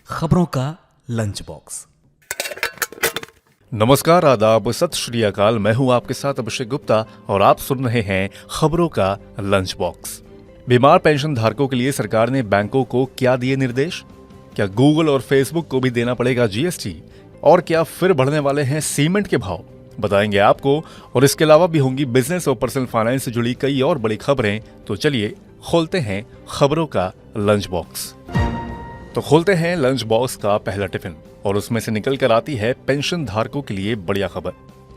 खबरों का lunch box. नमस्कार, आदाब, सत श्री अकाल। मैं हूं आपके साथ अभिषेक गुप्ता और आप सुन रहे हैं खबरों का लंच बॉक्स। बीमार पेंशन धारकों के लिए सरकार ने बैंकों को क्या दिए निर्देश? क्या गूगल और फेसबुक को भी देना पड़ेगा जीएसटी? और क्या फिर बढ़ने वाले हैं सीमेंट के भाव? बताएंगे आपको। और इसके अलावा भी होंगी बिजनेस और पर्सनल फाइनेंस से जुड़ी कई और बड़ी खबरें। तो चलिए खोलते हैं खबरों का लंच बॉक्स। तो खोलते हैं लंच बॉक्स का पहला टिफिन और उसमें से निकल कर आती है पेंशन धारकों के लिए बढ़िया खबर।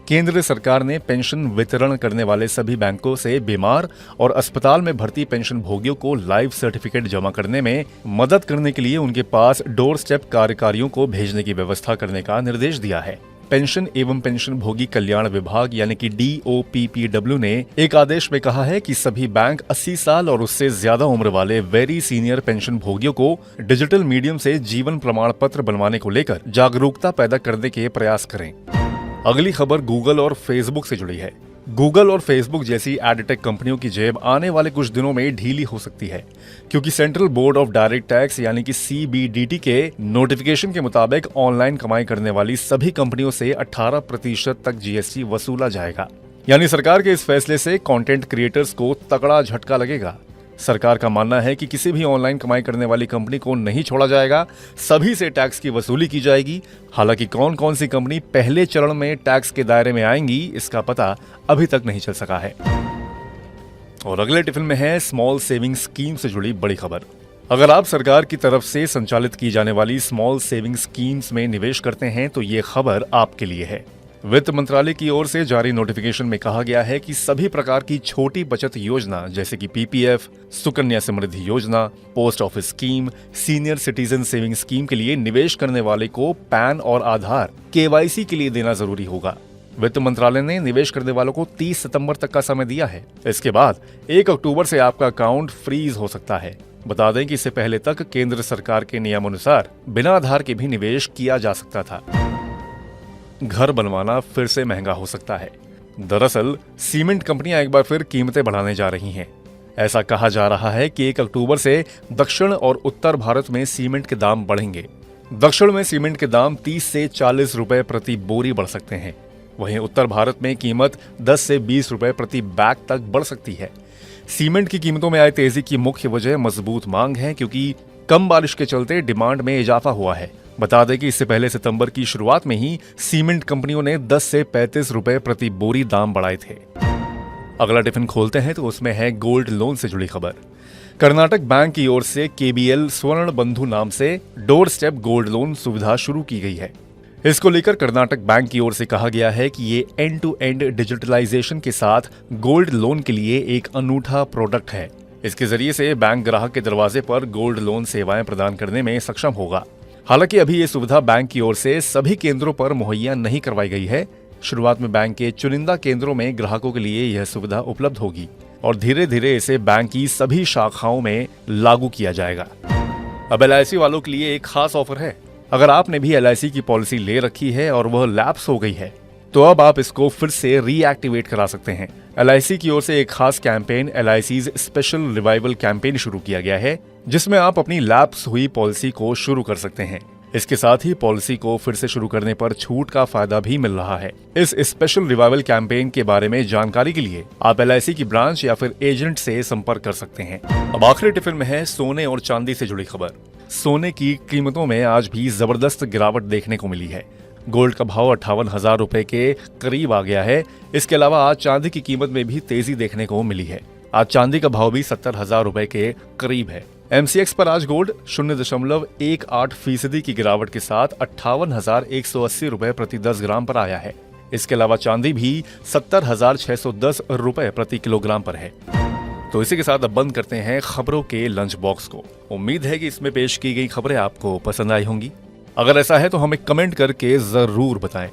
केंद्र सरकार ने पेंशन वितरण करने वाले सभी बैंकों से बीमार और अस्पताल में भर्ती पेंशन भोगियों को लाइव सर्टिफिकेट जमा करने में मदद करने के लिए उनके पास डोर स्टेप कार्यकारियों को भेजने की व्यवस्था करने का निर्देश दिया है। पेंशन एवं पेंशन भोगी कल्याण विभाग यानी कि DOPPW ने एक आदेश में कहा है कि सभी बैंक 80 साल और उससे ज्यादा उम्र वाले वेरी सीनियर पेंशन भोगियों को डिजिटल मीडियम से जीवन प्रमाण पत्र बनवाने को लेकर जागरूकता पैदा करने के प्रयास करें। अगली खबर गूगल और फेसबुक से जुड़ी है। गूगल और फेसबुक जैसी एडटेक कंपनियों की जेब आने वाले कुछ दिनों में ढीली हो सकती है, क्योंकि central board of direct tax यानी कि CBDT के नोटिफिकेशन के मुताबिक ऑनलाइन कमाई करने वाली सभी कंपनियों से 18% तक GST वसूला जाएगा। यानी सरकार के इस फैसले से कंटेंट क्रिएटर्स को तगड़ा झटका लगेगा। सरकार का मानना है कि किसी भी ऑनलाइन कमाई करने वाली कंपनी को नहीं छोड़ा जाएगा, सभी से टैक्स की वसूली की जाएगी। हालांकि कौन कौन सी कंपनी पहले चरण में टैक्स के दायरे में आएंगी, इसका पता अभी तक नहीं चल सका है। और अगले टिफिन में है स्मॉल सेविंग स्कीम से जुड़ी बड़ी खबर। अगर आप सरकार की तरफ से संचालित की जाने वाली स्मॉल सेविंग स्कीम्स में निवेश करते हैं तो ये खबर आपके लिए है। वित्त मंत्रालय की ओर से जारी नोटिफिकेशन में कहा गया है कि सभी प्रकार की छोटी बचत योजना जैसे कि PPF, सुकन्या समृद्धि योजना, post office scheme, senior citizen saving scheme के लिए निवेश करने वाले को पैन और आधार KYC के लिए देना जरूरी होगा। वित्त मंत्रालय ने निवेश करने वालों को 30 सितंबर तक का समय दिया है। इसके बाद 1 अक्टूबर से आपका अकाउंट फ्रीज हो सकता है। बता दें कि इससे पहले तक केंद्र सरकार के नियमानुसार बिना आधार के भी निवेश किया जा सकता था। घर बनवाना फिर से महंगा हो सकता है। दरअसल सीमेंट कंपनियां एक बार फिर कीमतें बढ़ाने जा रही हैं। ऐसा कहा जा रहा है कि 1 अक्टूबर से दक्षिण और उत्तर भारत में सीमेंट के दाम बढ़ेंगे। दक्षिण में सीमेंट के दाम 30 से 40 रुपए प्रति बोरी बढ़ सकते हैं। वहीं उत्तर भारत में कीमत 10 से 20 रुपए प्रति बैग तक बढ़ सकती है। सीमेंट की कीमतों में आई तेजी की मुख्य वजह मजबूत मांग है, क्योंकि कम बारिश के चलते डिमांड में इजाफा हुआ है। बता दें कि इससे पहले सितंबर की शुरुआत में ही सीमेंट कंपनियों ने 10 से 35 रुपए प्रति बोरी दाम बढ़ाए थे। अगला टिफिन खोलते हैं तो उसमें है गोल्ड लोन से जुड़ी खबर। कर्नाटक बैंक की ओर से KBL स्वर्ण बंधु नाम से डोर स्टेप गोल्ड लोन सुविधा शुरू की गई है। इसको लेकर कर्नाटक बैंक की ओर से कहा गया है कि ये एंड टू एंड डिजिटलाइजेशन के साथ गोल्ड लोन के लिए एक अनूठा प्रोडक्ट है। इसके जरिए से बैंक ग्राहक के दरवाजे पर गोल्ड लोन सेवाएं प्रदान करने में सक्षम होगा। हालांकि अभी ये सुविधा बैंक की ओर से सभी केंद्रों पर मुहैया नहीं करवाई गई है। शुरुआत में बैंक के चुनिंदा केंद्रों में ग्राहकों के लिए यह सुविधा उपलब्ध होगी और धीरे धीरे इसे बैंक की सभी शाखाओं में लागू किया जाएगा। अब LIC वालों के लिए एक खास ऑफर है। अगर आपने भी LIC की पॉलिसी ले रखी है और वह लैप्स हो गई है तो अब आप इसको फिर से रीएक्टिवेट करा सकते हैं। LIC की ओर से एक खास campaign LIC's special revival campaign शुरू किया गया है, जिसमें आप अपनी लैप्स हुई पॉलिसी को शुरू कर सकते हैं। इसके साथ ही पॉलिसी को फिर से शुरू करने पर छूट का फायदा भी मिल रहा है। इस स्पेशल रिवाइवल कैंपेन के बारे में जानकारी के लिए आप LIC की ब्रांच या फिर एजेंट से संपर्क कर सकते हैं। अब आखिरी टिफिन में है सोने और चांदी से जुड़ी खबर। सोने की कीमतों में आज भी जबरदस्त गिरावट देखने को मिली है। गोल्ड का भाव 58,000 रुपए के करीब आ गया है। इसके अलावा आज चांदी की कीमत में भी तेजी देखने को मिली है। आज चांदी का भाव भी 70,000 रुपए के करीब है। MCX पर आज गोल्ड 0.18% की गिरावट के साथ 58,180 रुपए प्रति 10 ग्राम पर आया है। इसके अलावा चांदी भी 70,610 रुपए प्रति किलोग्राम पर है। तो इसी के साथ अब बंद करते हैं खबरों के लंच बॉक्स को। उम्मीद है कि इसमें पेश की गई खबरें आपको पसंद आई होंगी। अगर ऐसा है तो हमें कमेंट करके जरूर बताएं।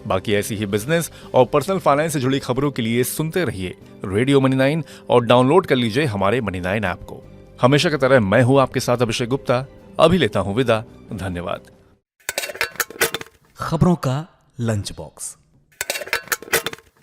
बाकी ऐसी ही बिजनेस और पर्सनल फाइनेंस से जुड़ी खबरों के लिए सुनते रहिए रेडियो मनी 9 और डाउनलोड कर लीजिए हमारे मनी 9 ऐप को। हमेशा की तरह मैं हूं आपके साथ अभिषेक गुप्ता। अभी लेता हूं विदा। धन्यवाद। खबरों का लंच बॉक्स।